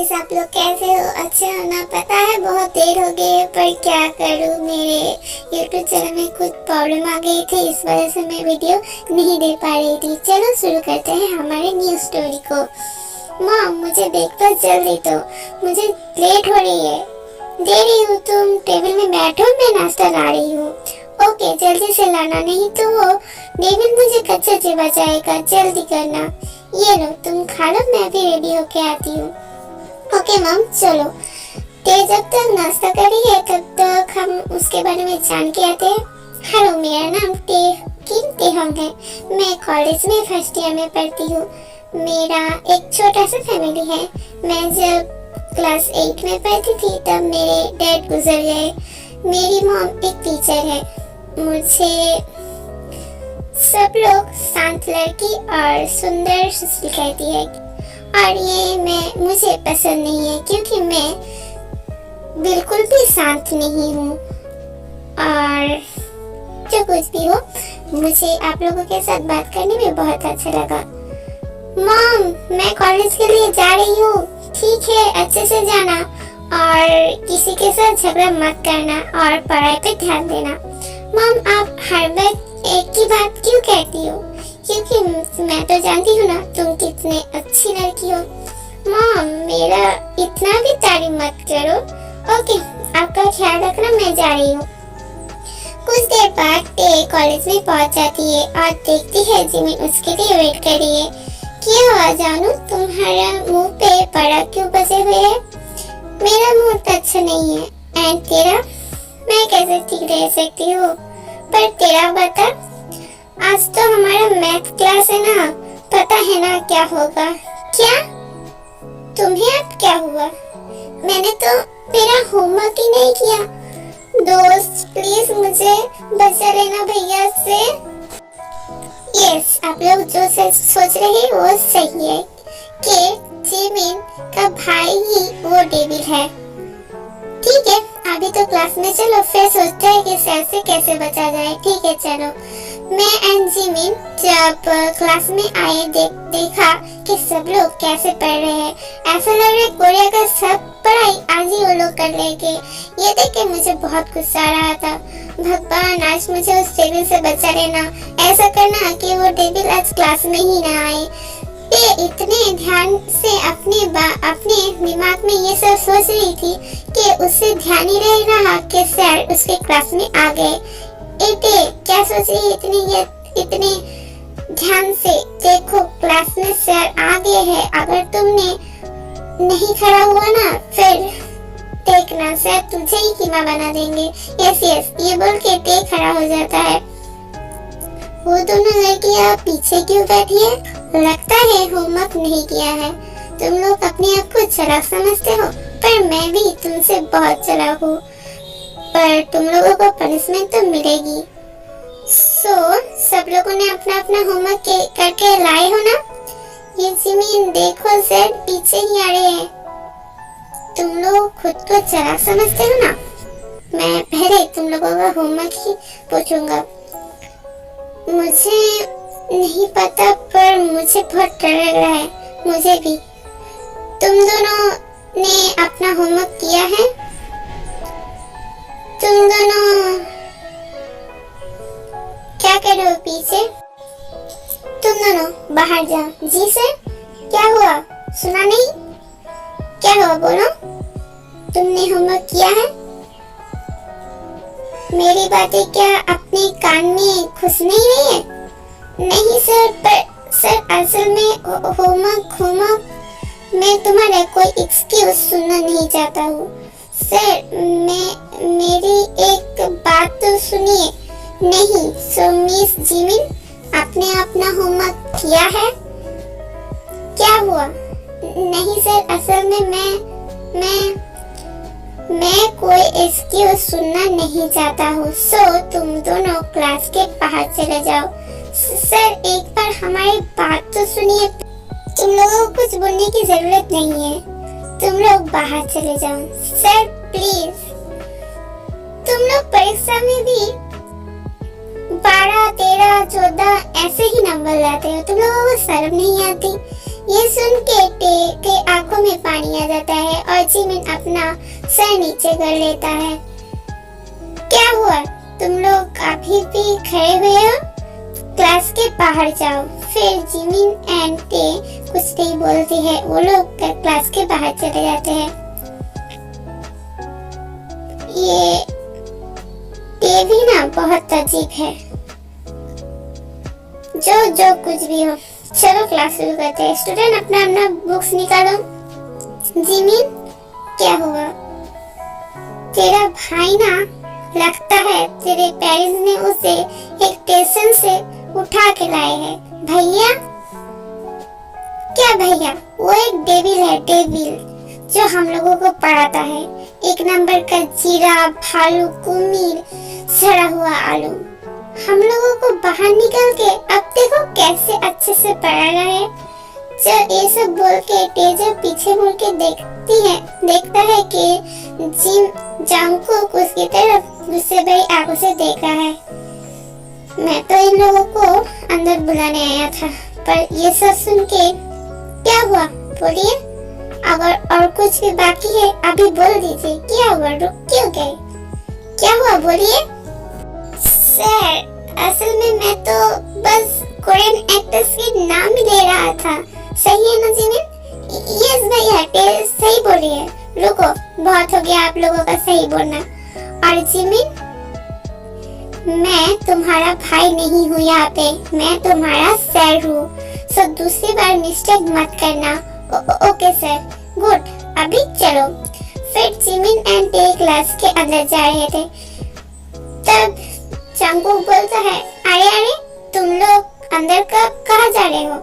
Guys, आप लोग कैसे हो? अच्छे हो ना? पता है बहुत देर हो गई है, पर क्या करूँ, मेरे YouTube चैनल में कुछ प्रॉब्लम आ गई थी, इस वजह से मैं वीडियो नहीं दे पा रही थी। चलो शुरू करते हैं हमारे न्यू स्टोरी को। मॉम, मुझे देखकर जल्दी दो, मुझे लेट हो रही है। दे रही हूँ, तुम टेबल में बैठो, मैं नाश्ता ला रही हूँ। ओके, जल्दी से लाना, नहीं तो वो डेविड मुझे कच्चा चिबा जाएगा। जल्दी करना। ये लो, तुम खा लो, मैं भी रेडी होके आती हूँ। ओके मॉम, चलो। ते जब तक नाश्ता कर रही है तब तक हम उसके बारे में जान के आते हैं। हेलो, मेरा नाम किम तेहंग है। मैं कॉलेज में फर्स्ट ईयर में पढ़ती हूँ। मेरा एक छोटा सा फैमिली है। मैं जब क्लास 8 में पढ़ती थी तब मेरे डैड गुजर गए। मेरी मॉम एक टीचर है। मुझे सब लोग शांत लड़की और सुंदर सुशील कहती है, और ये मुझे पसंद नहीं है क्योंकि मैं बिल्कुल भी शांत नहीं हूँ। और जो कुछ भी हो, मुझे आप लोगों के साथ बात करने में बहुत अच्छा लगा। मॉम, मैं कॉलेज के लिए जा रही हूँ। ठीक है, अच्छे से जाना और किसी के साथ झगड़ा मत करना और पढ़ाई पे ध्यान देना। मॉम, आप हर बार एक ही बात क्यों कहती हो? क्योंकि मैं तो जानती हूँ ना तुम कितने अच्छी लड़की हो। मॉम, मेरा इतना भी तारीफ मत करो। ओके, आपका ख्याल रखना, मैं जा रही हूँ। कुछ देर बाद ते कॉलेज में पहुँच जाती है और देखती है जिमिन उसके लिए वेट कर रही है। क्या हुआ जानू, तुम्हारा मुंह पे पड़ा क्यों बसे हुए है? मेरा मूड अच्छा नहीं है। एंड तेरा? मैं कैसे ठीक रह सकती हूँ? पर तेरा बता। आज तो हमारा मैथ क्लास है ना, पता है ना क्या होगा? क्या? तुम्हें अब क्या हुआ? मैंने तो मेरा होमवर्क ही नहीं किया। दोस्त, प्लीज मुझे बचा लेना भैया से। यस, आप लोग जो सोच रहे हैं वो सही है कि जिमिन का भाई ही वो डेविल है। ठीक है, अभी तो क्लास में चलो, फिर सोचते हैं कि सर से कैसे बचा जाए। ठीक है, चलो। मैं एंड जिमिन जब क्लास में आए देखा कि सब लोग कैसे पढ़ रहे हैं। ऐसा लग रहा है कोरिया का सब पढ़ाई आज ही वो लोग कर लेंगे। ये देख के मुझे बहुत गुस्सा आ रहा था। भगवान, आज मुझे उस डेविल से बचा लेना। ऐसा करना कि वो डेविल आज क्लास में ही ना आए। ये इतने ध्यान से अपने दिमाग में ये सब सोच रही थी कि उससे ध्यान ही नहीं रहा कि सर उसके क्लास में आ गए। एटे, क्या सोच रही है इतने ध्यान से? देखो, क्लास में सर आ गए हैं। अगर तुमने नहीं खड़ा हुआ ना, फिर देखना सर तुझे ही कीमा बना देंगे। यस, ये बोल के टे खड़ा हो जाता है। वो दोनों लड़कियां पीछे क्यों बैठी है? लगता है होमवर्क नहीं किया है। तुम लोग अपने आप को चालाक समझते हो, पर मैं भी तुमसे बहुत चालाक हूँ। पर तुम लोगों को पनिशमेंट तो मिलेगी। सब लोगों ने अपना अपना होमवर्क करके लाए हो ना? ये जिमिन देखो, सर पीछे ही आ रहे हैं। तुम लोग खुद को चालाक समझते हो ना? मैं पहले तुम लोगों का होमवर्क ही पूछूंगा। मुझे नहीं पता, पर मुझे बहुत डर लग रहा है। मुझे भी। तुम दोनों ने अपना होमवर्क किया है? तुम दोनों क्या कर रहे हो पीछे? तुम दोनों बाहर जाओ। जी सर। क्या हुआ, सुना नहीं? क्या हुआ, बोलो। तुमने होमवर्क किया है? मेरी बातें क्या अपने कान में घुस नहीं रही है? नहीं सर, पर सर असल में होमवर्क मैं तुम्हारा कोई एक्सक्यूज सुनना नहीं चाहता हूँ। सर, मेरी एक बात तो सुनिए। नहीं, सो मिस जिमिन, आपने अपना होमवर्क किया है? क्या हुआ? नहीं सर, असल में मैं कोई एक्सक्यूज सुनना नहीं चाहता हूँ। सो तुम दोनों क्लास के बाहर चले जाओ। सर, एक बार हमारी बात तो सुनिए। तुम लोगों को कुछ बोलने की जरूरत नहीं है। तुम लोग बाहर चले जाओ। Sir please. तुम लोग परीक्षा में भी 12, 13, 14 ऐसे ही नंबर लाते हो। तुम लोगों को शर्म नहीं आती? ये सुन के आंखों में पानी आ जाता अपना सर नीचे कर लेता है। क्या हुआ, तुम लोग अभी भी खड़े हुए हो? क्लास के बाहर जाओ। फिर जिमिन एंड टे कुछ नहीं बोलती है, वो लोग क्लास के बाहर चले जाते हैं। ये टे भी ना बहुत अजीब है। जो कुछ भी हो, चलो क्लास शुरू करते हैं। स्टूडेंट अपना अपना बुक्स निकालो। जिमिन, क्या हुआ? तेरा भाई ना, लगता है तेरे पेरेंट्स ने उसे एक स्टेशन से उठा के लाए हैं। भैया? क्या भैया? वो एक डेविल है, डेविल, जो हम लोगों को पढ़ाता है। एक नंबर का जीरा, भालू, कुमीर, सड़ा हुआ आलू। हम लोगों को बाहर निकल के अब देखो कैसे अच्छे से पढ़ा रहा है। जब ये सब बोल के तेजर पीछे मुड़ के देखता है कि जिम जंगकुक उसकी तरफ गुस्से भरी आंखों से देख रहा है। मैं तो इन लोगों को अंदर बुलाने आया था, पर ये सब सुन के क्या हुआ? बोलिए, अगर और कुछ भी बाकी है अभी बोल दीजिए। क्या हुआ, रुक क्यों गए? क्या हुआ, बोलिए। सर, असल में मैं तो बस कोरियन एक्टर्स के नाम ही ले रहा था। सही है ना जिमिन? यस भैया, टेल सही बोली है। रुको, बहुत हो गया आप लोगों का सही बोलना। और जिमिन, मैं तुम्हारा भाई नहीं हूँ यहाँ पे, मैं तुम्हारा सर हूँ। सो दूसरी बार मिस्टेक मत करना। Okay sir, good. अभी चलो। फिर जिमिन एंड टे क्लास के अंदर जा रहे थे, तब जंगकुक बोलता है, अरे तुम लोग अंदर कब कहाँ जा रहे हो?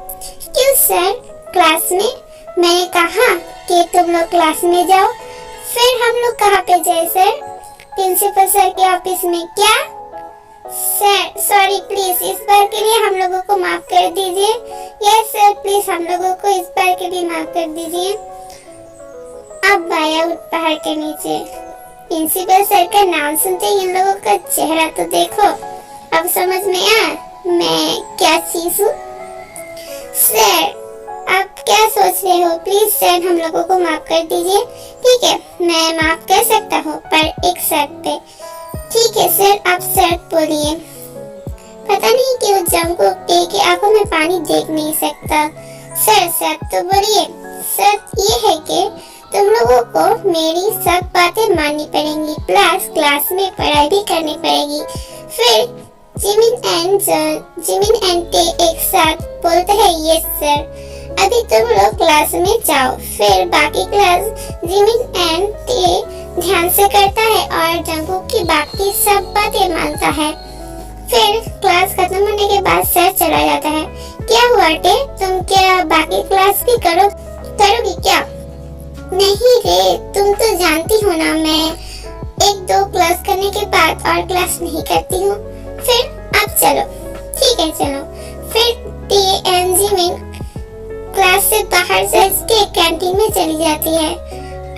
क्यों सर, क्लास में? मैंने कहा कि तुम लोग क्लास में जाओ। फिर हम लोग कहाँ पे जाए सर? प्रिंसिपल सर के ऑफिस में। क्या सर, सॉरी प्लीज, इस बार के लिए हम लोगों को माफ कर दीजिए। यस सर, प्लीज हम लोगों को इस बार के लिए माफ कर दीजिए। अब आया पहाड़ के नीचे। प्रिंसिपल सर का नाम सुनते ही इन लोगों का चेहरा तो देखो। अब समझ में आया मैं क्या चीज हूँ। सर, आप क्या सोच रहे हो? प्लीज सर, हम लोगों को माफ कर दीजिए। ठीक है, मैं माफ कर सकता हूँ, पर एक शर्त पे। ठीक है सर, आप शर्त बोलिए। पता नहीं क्यों जंगकुक टे की आंखों में पानी देख नहीं सकता। सर, शर्त तो बोलिए। शर्त ये है कि तुम लोगों को मेरी सब बातें माननी पड़ेंगी, प्लस क्लास में पढ़ाई भी करनी पड़ेगी। फिर जिमिन एंड टे एक साथ बोलते हैं, यस सर। अभी तुम लोग क्लास में जाओ। फिर बाकी क्लास जिमिन एंड टे ध्यान से करता है और जंगकुक की बाकी सब बातें मानता है। फिर क्लास खत्म होने के बाद सर चला जाता है। क्या हुआ टे, तुम क्या बाकी क्लास भी करोगी क्या? नहीं रे, तुम तो जानती हो ना, मैं 1-2 क्लास करने के बाद और क्लास नहीं करती हूँ। फिर अब चलो। ठीक है, चलो। फिर टे एंड जिमिन क्लास से बाहर के कैंटीन में चली जाती है।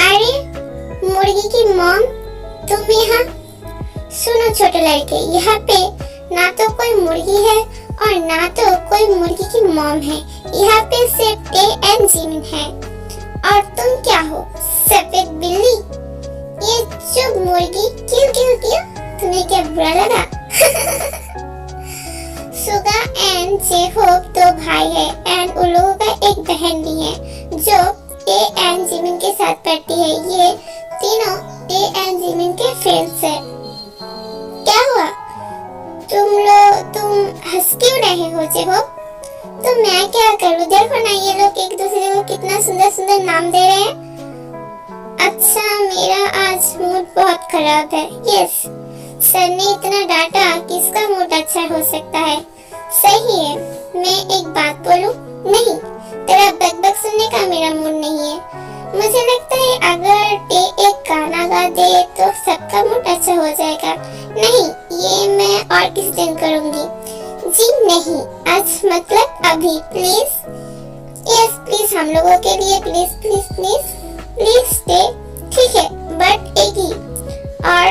अरे मुर्गी की मॉम, तुम यहाँ? सुनो छोटे लड़के, यहाँ पे ना तो कोई मुर्गी है और ना तो कोई मुर्गी की मॉम है। यहाँ पे सिर्फ टे एंड जिमिन है। और तुम क्या हो, सफेद बिल्ली? ये चुप मुर्गी, क्यों? तुम्हें क्या बुरा लगा? सुगा एंड जेहोब 2 भाई है एंड उन लोगों का एक बहन भी है जो टे एंड जिमिन के साथ पढ़ती है। ये तीनों टे एंड जिमिन के फ्रेंड्स है। क्या हुआ, तुम हंस क्यों रहे हो जेहोब? तो मैं क्या करूं, देखो ना ये लोग एक दूसरे को कितना सुंदर नाम दे रहे हैं। अच्छा, मेरा आज मूड बहुत खराब है। यस, सर ने इतना डांटा, किसका मूड अच्छा हो सकता है? सही है, मैं एक बात बोलूं? नहीं, तेरा बकबक सुनने का मेरा मूड नहीं है। मुझे लगता है अगर टे एक गाना गा दे तो सबका मूड अच्छा हो जाएगा। नहीं, ये मैं और किस दिन करूंगी। जी नहीं, आज मतलब अभी, प्लीज। यस प्लीज, हम लोगों के लिए प्लीज टे। ठीक है, बट एक ही, और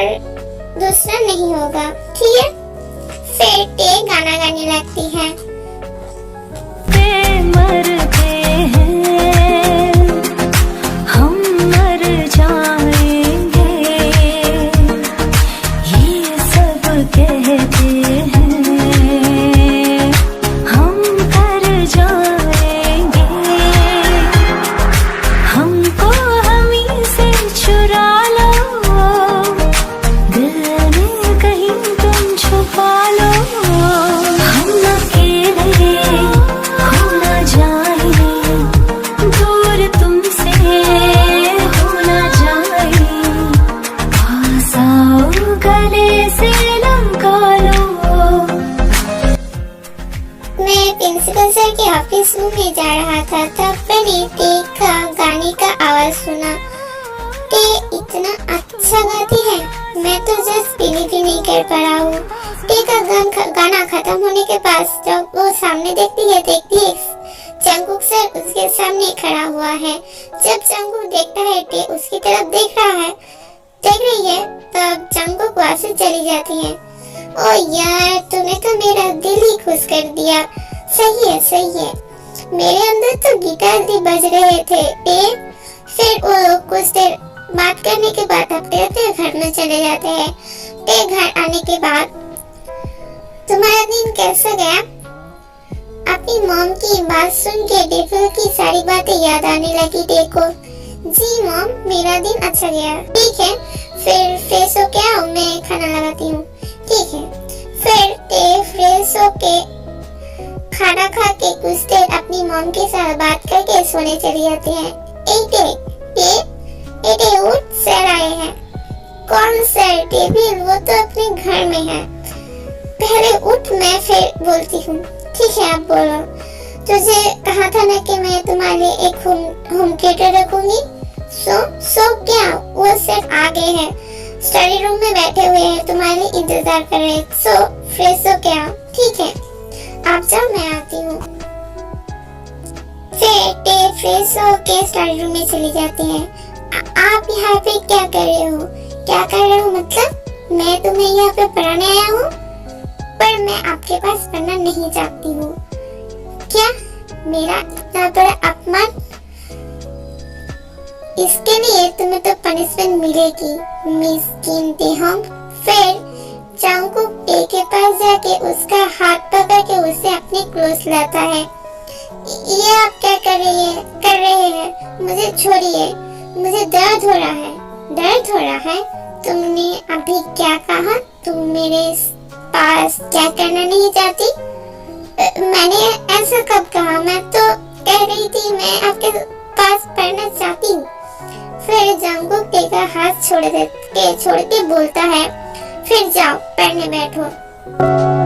दूसरा नहीं होगा, ठीक है? फिर टे गाना गाने लगती है। मरते हैं हम, मर जाए खत्म होने के बाद जब वो सामने देखती है जंगकुक सर उसके सामने खड़ा हुआ है। जब जंगकुक देखता है टे उसकी तरफ देख रही है तब जंगकुक वहां से चली जाती है। ओ यार, तूने तो मेरा दिल ही खुश कर दिया। सही है। मेरे अंदर तो गिटार भी बज रहे थे। टे फिर वो कुछ देर बात करने के बाद अपने घर में चले जाते हैं। टे घर आने के बाद, तुम्हारा दिन कैसा गया? अपनी मॉम की बात सुन के डेफिल की सारी बातें याद आने लगी टे को। जी मॉम, मेरा दिन अच्छा गया। ठीक है, फिर फ्रेश होके आओ, मैं खाना लगाती हूँ। ठीक है। फिर टे फ्रेश होके खाना खा के कुछ देर अपनी मॉम के साथ बात करके सोने चली जाते हैं। टे उठ, सर आए हैं। कौन सर? डेविल, वो तो अपने घर में है। पहले उठ, मैं फिर बोलती हूँ। ठीक है, आप बोलो। तुझे कहा था ना कि मैं तुम्हारे लिए एक होम थिएटर रखूंगी। सो क्या? वो सर आ गए हैं, स्टडी रूम में बैठे हुए हैं, तुम्हारे लिए इंतजार कर रहे हैं। सो फ्रेश हो क्या? ठीक है, आप जाओ, मैं आती हूँ। फिर टे फ्रेश होके स्टडी रूम में चली जाती है। आप यहाँ पे क्या कर रहे हो? क्या कर रहे हो मतलब? मैं तुम्हें यहाँ पे पढ़ाने आया हूँ, पर मैं आपके पास पढ़ना नहीं चाहती हूँ। क्या? मेरा इतना बड़ा अपमान? इसके लिए तुम्हें तो पनिशमेंट मिलेगी, मिस किम तेहोंग। फिर जंगकुक टे के पास जाके उसका हाथ पकड़ के उसे अपने क्लोज लाता है। ये आप क्या कर रहे हैं? मुझे छोड़िए, मुझे दर्द हो रहा है। दर्द हो रहा है? तुमने अभी क्या कहा? तुम मेरे पास क्या करना नहीं चाहती? मैंने ऐसा कब कहा? मैं तो कह रही थी मैं आपके पास पढ़ना चाहती हूँ। फिर जंगकुक टे का हाथ छोड़ के बोलता है, फिर जाओ पढ़ने बैठो।